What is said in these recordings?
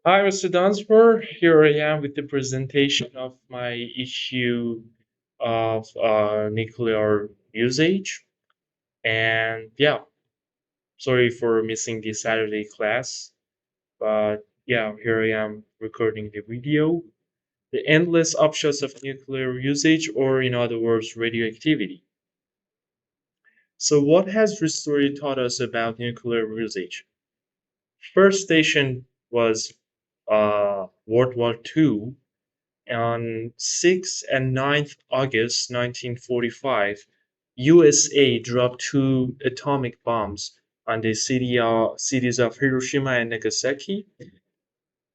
Hi, Mr. Dunsmooooooooooooore. Here I am with the presentation of my issue of nuclear usage. And yeah, sorry for missing the Saturday class, but yeah, here I am recording the video. The endless upshots of nuclear usage, or in other words, radioactivity. So, what has history taught us about nuclear usage? First station was World War II. On 6th and 9th August 1945, USA dropped two atomic bombs on the cities of Hiroshima and Nagasaki,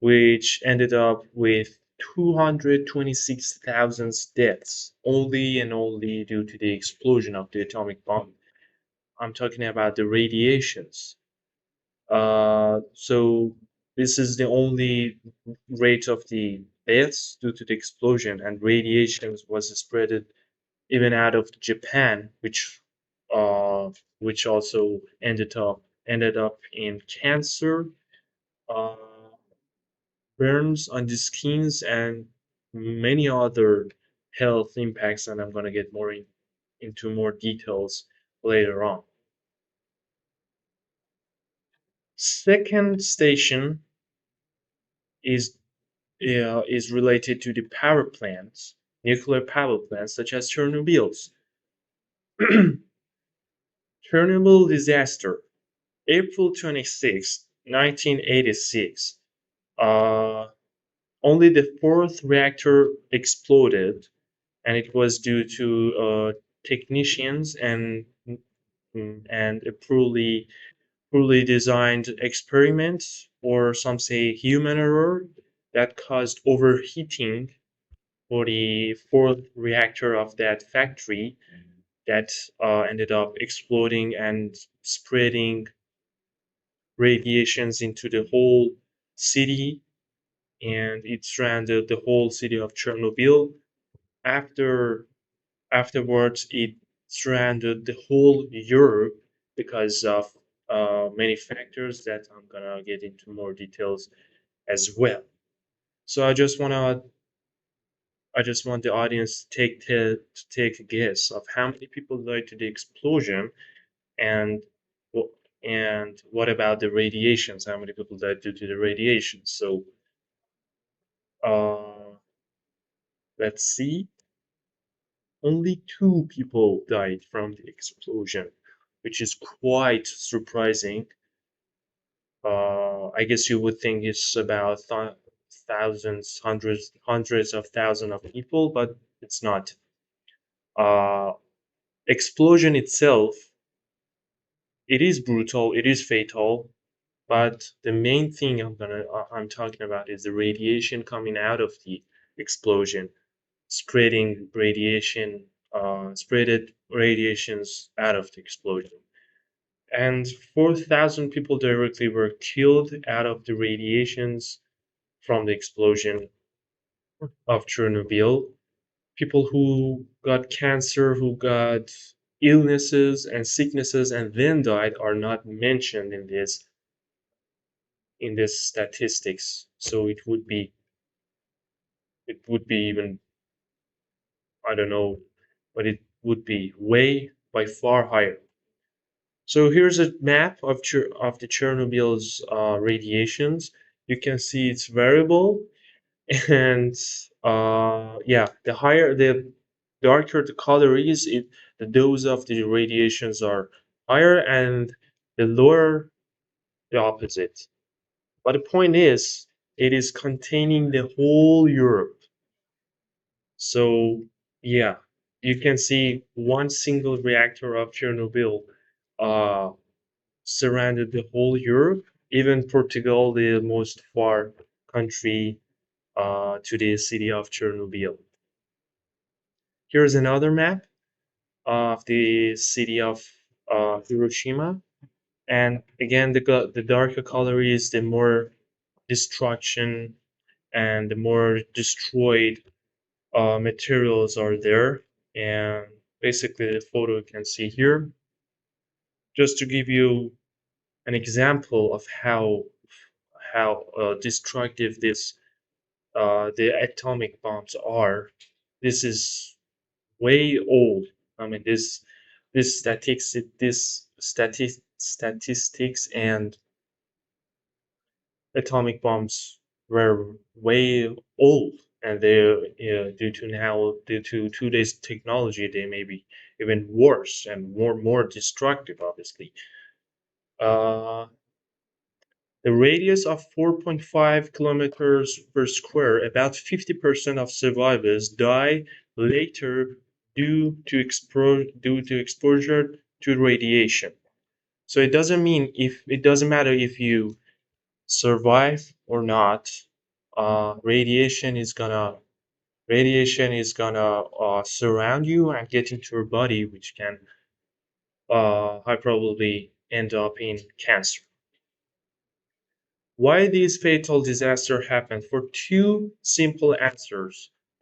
which ended up with 226,000 deaths only and only due to the explosion of the atomic bomb. I'm talking about the radiations. So this is the only rate of the deaths due to the explosion, and radiations was spreaded even out of Japan, uh, which also ended up in cancer, uh, burns on the skins, and many other health impacts. And I'm gonna get into more details later on. Second station is is related to the power plants, nuclear power plants such as Chernobyl's. Chernobyl disaster, April 26, 1986. Uh, Only the fourth reactor exploded, and it was due to technicians and a poorly designed experiment, or some say human error, that caused overheating for the fourth reactor of that factory that ended up exploding and spreading radiations into the whole city, and it surrounded the whole city of Chernobyl. After Afterwards, it surrounded the whole Europe because of many factors that I'm gonna get into more details as well. So I just want the audience to take a guess of how many people died to the explosion, and wh- and what about the radiations? How many people died due to the radiations? So uh, let's see. Only two people died from the explosion, which is quite surprising. I guess you would think it's about thousands, hundreds of thousands of people, but it's not. Uh, Explosion itself, it is brutal, it is fatal, but the main thing I'm talking about is the radiation coming out of the explosion, spreaded radiations out of the explosion. And 4,000 people directly were killed out of the radiations from the explosion of Chernobyl. People who got cancer, who got illnesses and sicknesses and then died are not mentioned in this statistics. So it would be even, I don't know, but it would be way by far higher. So here's a map of the Chernobyl's radiations. You can see it's variable, and yeah, the darker the color is, the dose of the radiations are higher, and the lower the opposite. But the point is, it is containing the whole Europe. So yeah, you can see one single reactor of Chernobyl uh, surrounded the whole Europe, even Portugal, the most far country to the city of Chernobyl. Here's another map of the city of Hiroshima. And again, the darker color is the more destruction and the more destroyed materials are there. And basically, the photo you can see here, just to give you an example of how destructive the atomic bombs are. This is way old. I mean, statistics and atomic bombs were way old, and they due to today's technology, they may be even worse and more destructive. Obviously, uh, the radius of 4.5 kilometers per square, about 50% of survivors die later due to exposure to radiation. So it doesn't matter if you survive or not. Radiation is gonna surround you and get into your body, which can high probably end up in cancer. Why these fatal disasters happen? For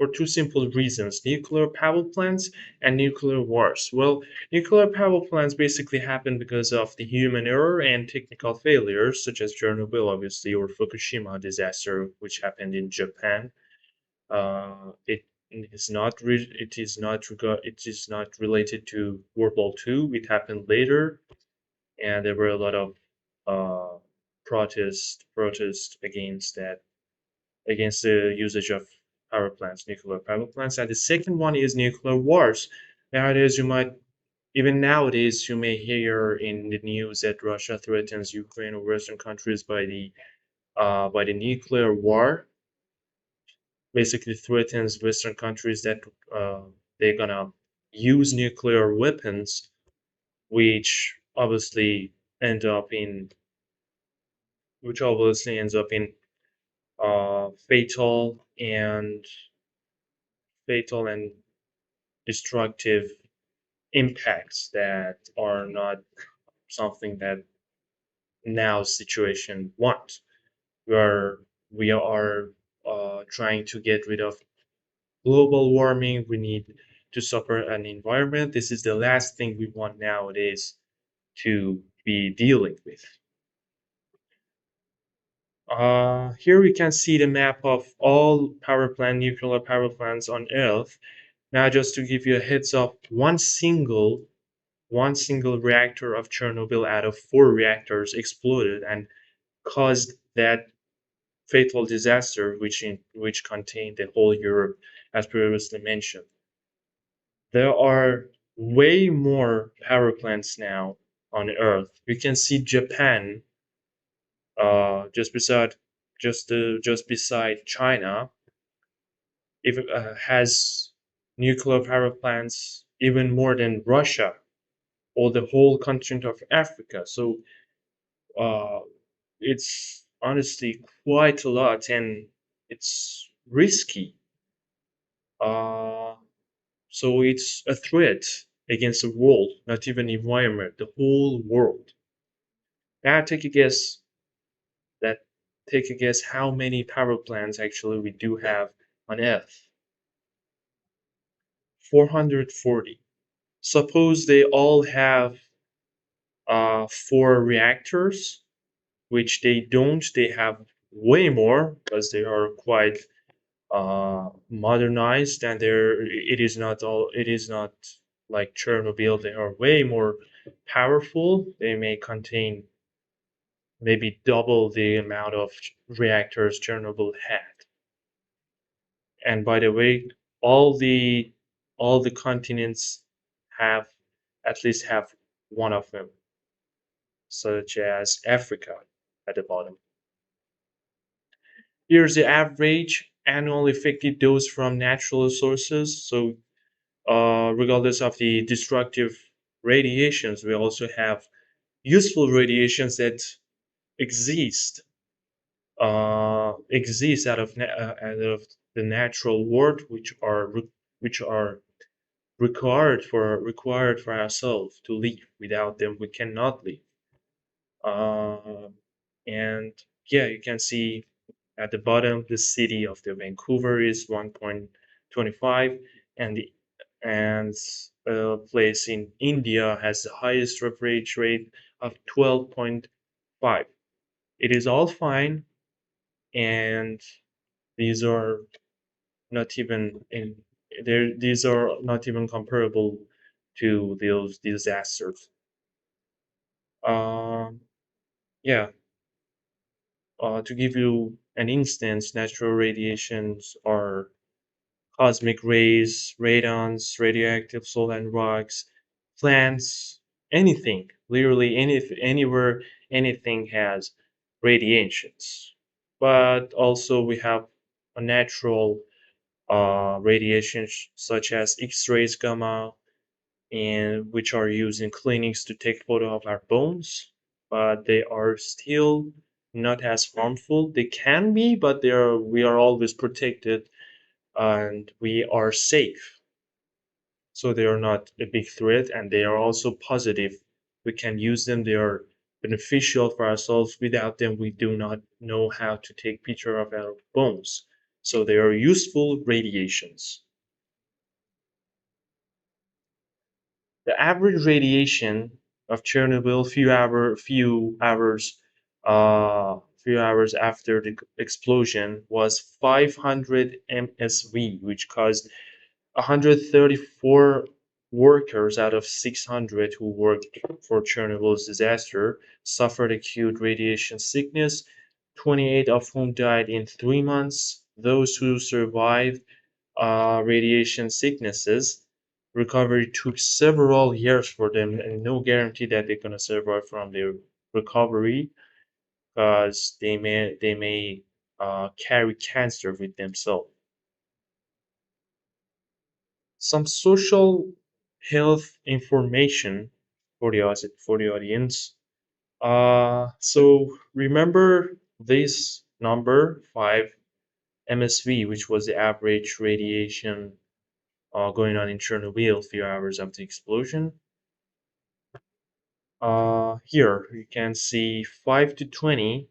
two simple reasons: nuclear power plants and nuclear wars. Well, nuclear power plants basically happen because of the human error and technical failures, such as Chernobyl, obviously, or Fukushima disaster, which happened in Japan. It is not related to World War II. It happened later, and there were a lot of uh, protest against the usage of nuclear power plants. And the second one is nuclear wars. Nowadays you may hear in the news that Russia threatens Ukraine or Western countries by the nuclear war. Basically, threatens Western countries that uh, they're gonna use nuclear weapons, which obviously end up in which obviously ends up in fatal and destructive impacts that are not something that now situation wants. We are trying to get rid of global warming. We need to support an environment. This is the last thing we want nowadays to be dealing with. Here we can see the map of all nuclear power plants on Earth. Now, just to give you a heads up, one single reactor of Chernobyl out of four reactors exploded and caused that fatal disaster, which contained the whole Europe, as previously mentioned. There are way more power plants now on Earth. We can see Japan, just just beside China, if has nuclear power plants even more than Russia or the whole continent of Africa. So uh, it's honestly quite a lot, and it's risky. Uh, so it's a threat against the world, not even environment, the whole world. Now that take a guess how many power plants actually we do have on Earth. 440. Suppose they all have four reactors, which they don't. They have way more because they are quite modernized, and it is not like Chernobyl. They are way more powerful. They may contain maybe double the amount of reactors Chernobyl had. And by the way, all the all the continents have at least have one of them, such as Africa at the bottom. Here's the average annual effective dose from natural sources. So, regardless of the destructive radiations, we also have useful radiations that exist exist out of the natural world, which are required for ourselves to live. Without them, we cannot live. Um, and yeah, you can see at the bottom the city of the Vancouver is 1.25, and the and a place in India has the highest average rate of 12.5. It is all fine, and these are not even in there. These are not even comparable to those disasters. Um, yeah, to give you an instance, natural radiations are cosmic rays, radons, radioactive solid rocks, plants, anything, literally anywhere anything has radiations. But also we have a natural radiations such as X-rays, gamma, and which are used in clinics to take photo of our bones, but they are still not as harmful. They can be, but we are always protected and we are safe. So they are not a big threat and they are also positive. We can use them. They are beneficial for ourselves. Without them, we do not know how to take picture of our bones. So they are useful radiations. The average radiation of Chernobyl few hours after the explosion was 500 MSV, which caused 134 workers out of 600 who worked for Chernobyl's disaster suffered acute radiation sickness, 28 of whom died in 3 months. Those who survived radiation sicknesses, recovery took several years for them, and no guarantee that they're gonna survive from their recovery because they may carry cancer with themselves. Some social health information for the audience. So remember this number 5 MSV, which was the average radiation going on in Chernobyl a few hours after the explosion. Here you can see 5 to 20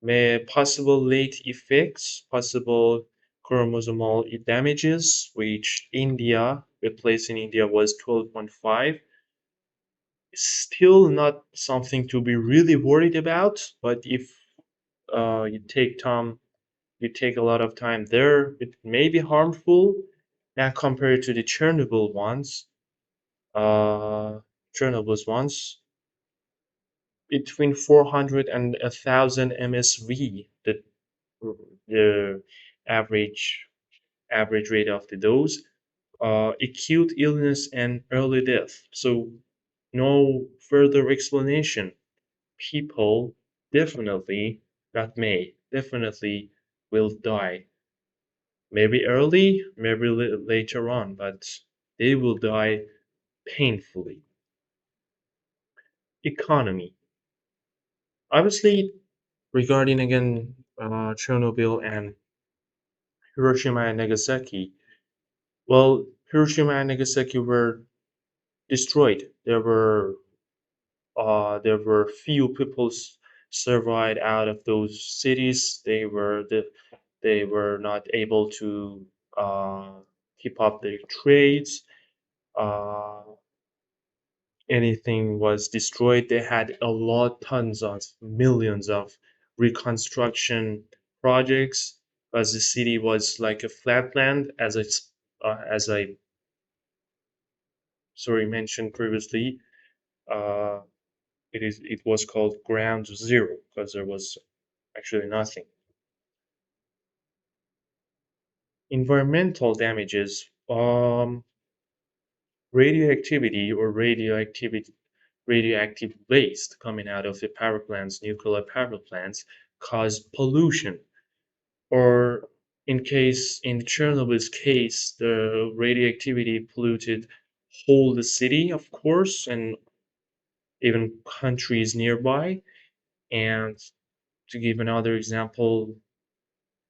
may possible late effects, possible chromosomal damages, which the place in India was 12.5. Still not something to be really worried about, but if you take a lot of time there, it may be harmful. Now compared to the uh, Chernobyl's ones, between 400 and 1,000 MSV, the average average rate of the dose, acute illness and early death. So no further explanation. People definitely that may definitely will die. Maybe early, maybe later on, but they will die painfully. Economy. Obviously, regarding again Chernobyl and Hiroshima and Nagasaki, well, Hiroshima and Nagasaki were destroyed. There were few people survived out of those cities. They were not able to uh, keep up their trades. Uh, Anything was destroyed. They had a lot, tons of millions of reconstruction projects, as the city was like a flatland, as I sorry mentioned previously. Uh, it was called ground zero because there was actually nothing. Environmental damages. Radioactivity or radioactive waste coming out of the power plants, nuclear power plants, cause pollution. Or in Chernobyl's case, the radioactivity polluted whole the city, of course, and even countries nearby. And to give another example,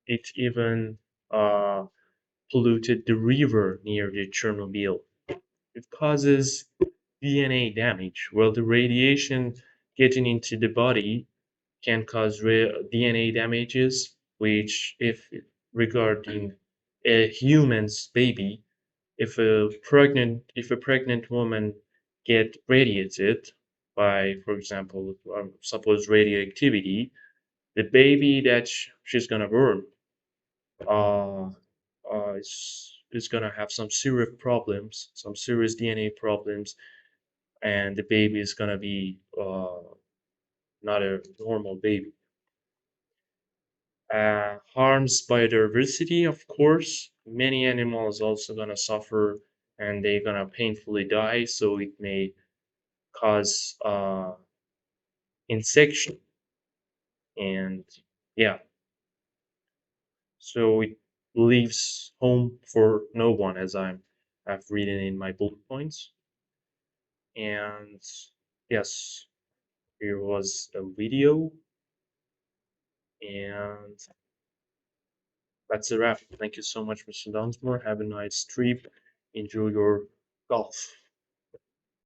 it even uh, polluted the river near the Chernobyl. It causes DNA damage. Well, the radiation getting into the body can cause DNA damages, which, if regarding a human's baby, if a pregnant woman get radiated by, for example, suppose radioactivity, the baby that she's gonna born uh, is gonna have some serious problems, some serious DNA problems, and the baby is gonna be not a normal baby. Harms biodiversity, of course. Many animals also gonna suffer and they're gonna painfully die, so it may cause infection and yeah, so it leaves home for no one, as I've written in my bullet points. And yes, here was a video, and that's a wrap. Thank you so much, Mr. Dunsmore. Have a nice trip. Enjoy your golf.